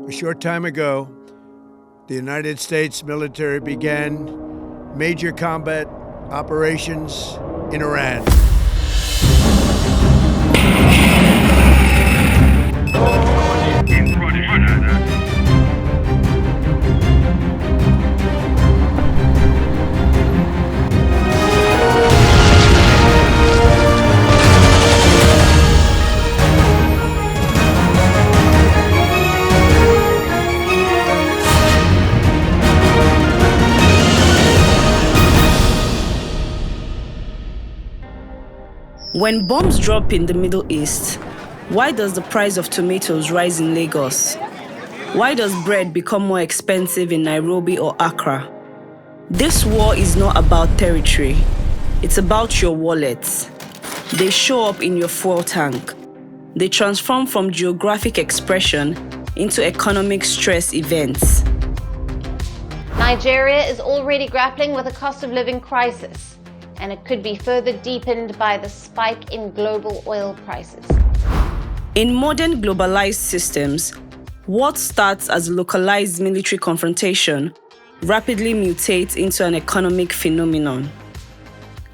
A short time ago, the United States military began major combat operations in Iran. When bombs drop in the Middle East, why does the price of tomatoes rise in Lagos? Why does bread become more expensive in Nairobi or Accra? This war is not about territory. It's about your wallets. They show up in your fuel tank. They transform from geographic expression into economic stress events. Nigeria is already grappling with a cost of living crisis, and it could be further deepened by the spike in global oil prices. In modern globalized systems, what starts as a localized military confrontation rapidly mutates into an economic phenomenon.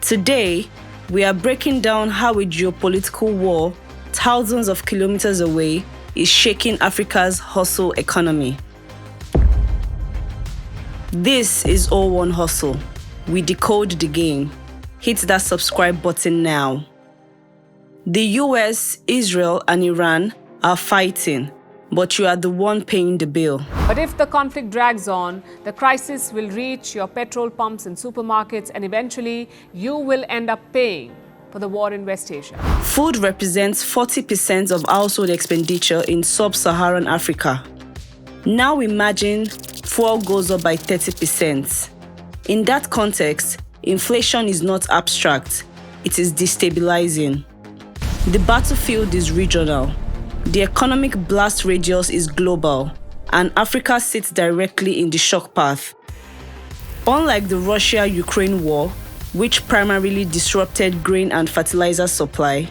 Today, we are breaking down how a geopolitical war thousands of kilometers away is shaking Africa's hustle economy. This is All One Hustle. We decode the game. Hit that subscribe button now. The US, Israel, and Iran are fighting, but you are the one paying the bill. But if the conflict drags on, the crisis will reach your petrol pumps and supermarkets, and eventually you will end up paying for the war in West Asia. Food represents 40% of household expenditure in sub-Saharan Africa. Now imagine fuel goes up by 30%. In that context, inflation is not abstract, it is destabilizing. The battlefield is regional. The economic blast radius is global, and Africa sits directly in the shock path. Unlike the Russia-Ukraine war, which primarily disrupted grain and fertilizer supply,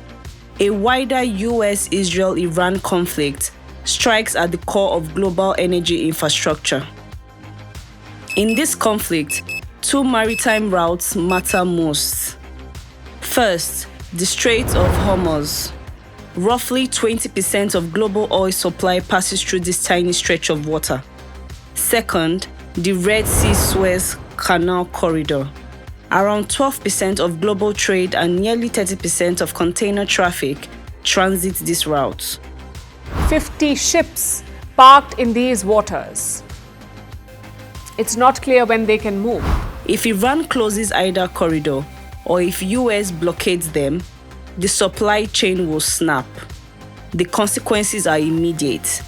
a wider US-Israel-Iran conflict strikes at the core of global energy infrastructure. In this conflict, two maritime routes matter most. First, the Strait of Hormuz. Roughly 20% of global oil supply passes through this tiny stretch of water. Second, the Red Sea-Suez Canal corridor. Around 12% of global trade and nearly 30% of container traffic transit this route. 50 ships parked in these waters. It's not clear when they can move. If Iran closes either corridor, or if US blockades them, the supply chain will snap. The consequences are immediate,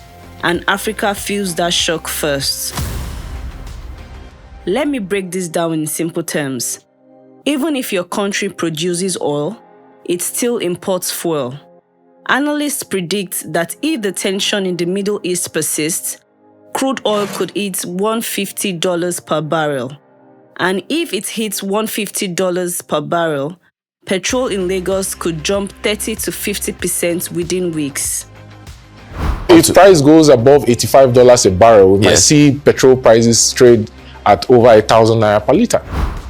and Africa feels that shock first. Let me break this down in simple terms. Even if your country produces oil, it still imports fuel. Analysts predict that if the tension in the Middle East persists, crude oil could hit $150 per barrel. And if it hits $150 per barrel, petrol in Lagos could jump 30 to 50% within weeks. If price goes above $85 a barrel, we might see petrol prices trade at over 1,000 naira per litre.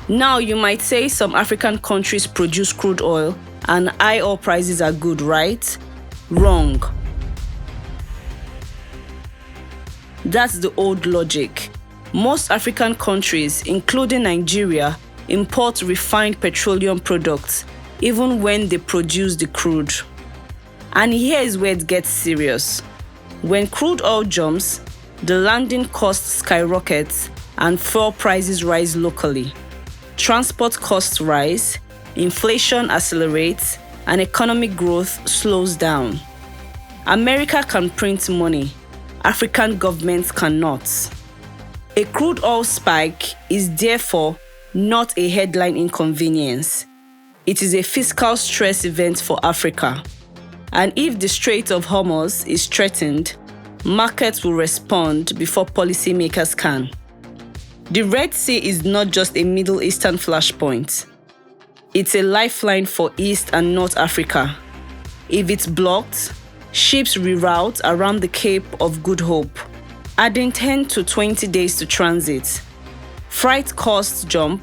Now, you might say some African countries produce crude oil and high oil prices are good, right? Wrong. That's the old logic. Most African countries, including Nigeria, import refined petroleum products, even when they produce the crude. And here is where it gets serious. When crude oil jumps, the landing cost skyrockets and fuel prices rise locally. Transport costs rise, inflation accelerates, and economic growth slows down. America can print money, African governments cannot. A crude oil spike is therefore not a headline inconvenience. It is a fiscal stress event for Africa. And if the Strait of Hormuz is threatened, markets will respond before policymakers can. The Red Sea is not just a Middle Eastern flashpoint. It's a lifeline for East and North Africa. If it's blocked, ships reroute around the Cape of Good Hope. adding 10 to 20 days to transit. Freight costs jump,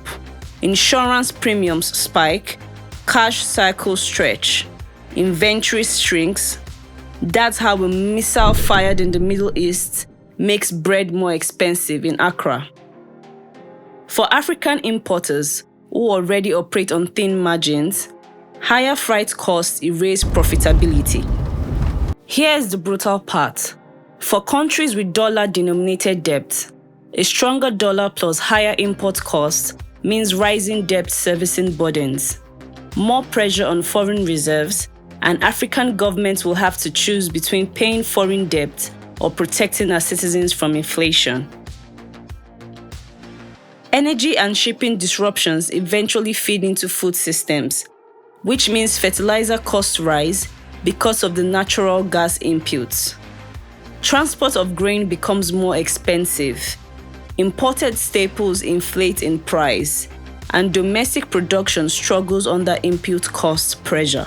insurance premiums spike, cash cycle stretch, inventory shrinks. That's how a missile fired in the Middle East makes bread more expensive in Accra. For African importers who already operate on thin margins, higher freight costs erase profitability. Here's the brutal part. For countries with dollar-denominated debt, a stronger dollar plus higher import costs means rising debt servicing burdens, more pressure on foreign reserves, and African governments will have to choose between paying foreign debt or protecting our citizens from inflation. Energy and shipping disruptions eventually feed into food systems, which means fertilizer costs rise because of the natural gas inputs. Transport of grain becomes more expensive. Imported staples inflate in price, and domestic production struggles under input cost pressure.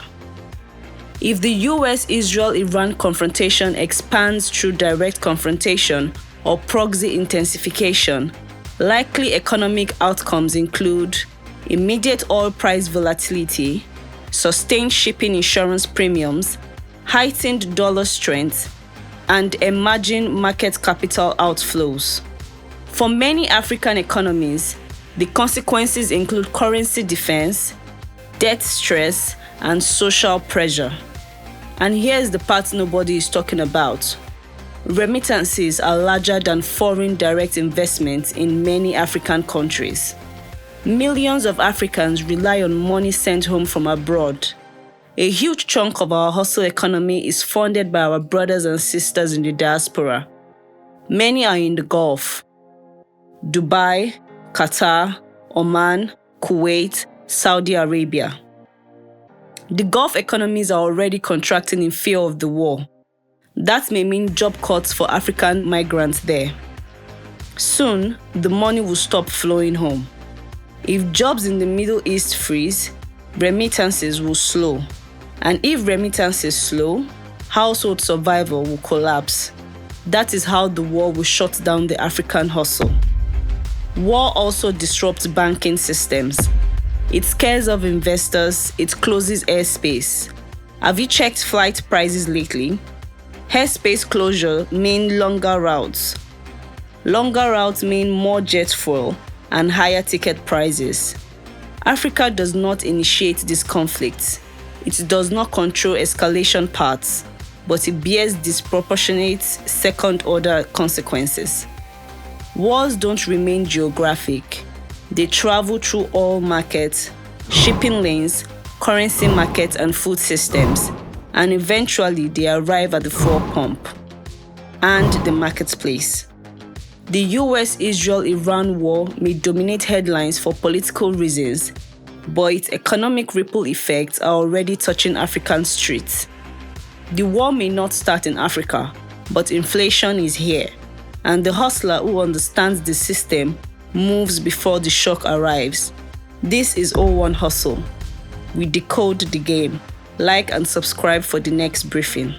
If the US-Israel-Iran confrontation expands through direct confrontation or proxy intensification, likely economic outcomes include immediate oil price volatility, sustained shipping insurance premiums, heightened dollar strength, and emerging market capital outflows. For many African economies, the consequences include currency defense, debt stress, and social pressure. And here's the part nobody is talking about. Remittances are larger than foreign direct investments in many African countries. Millions of Africans rely on money sent home from abroad. A huge chunk of our hustle economy is funded by our brothers and sisters in the diaspora. Many are in the Gulf: Dubai, Qatar, Oman, Kuwait, Saudi Arabia. The Gulf economies are already contracting in fear of the war. That may mean job cuts for African migrants there. Soon, the money will stop flowing home. If jobs in the Middle East freeze, remittances will slow. And if remittances slow, household survival will collapse. That is how the war will shut down the African hustle. War also disrupts banking systems. It scares off investors, it closes airspace. Have you checked flight prices lately? Airspace closure means longer routes. Longer routes mean more jet fuel and higher ticket prices. Africa does not initiate this conflict. It does not control escalation paths, but it bears disproportionate second-order consequences. Wars don't remain geographic. They travel through all markets, shipping lanes, currency markets, and food systems, and eventually they arrive at the fuel pump and the marketplace. The US-Israel-Iran war may dominate headlines for political reasons, but its economic ripple effects are already touching African streets. The war may not start in Africa, but inflation is here, and the hustler who understands the system moves before the shock arrives. This is O1 Hustle. We decode the game. Like and subscribe for the next briefing.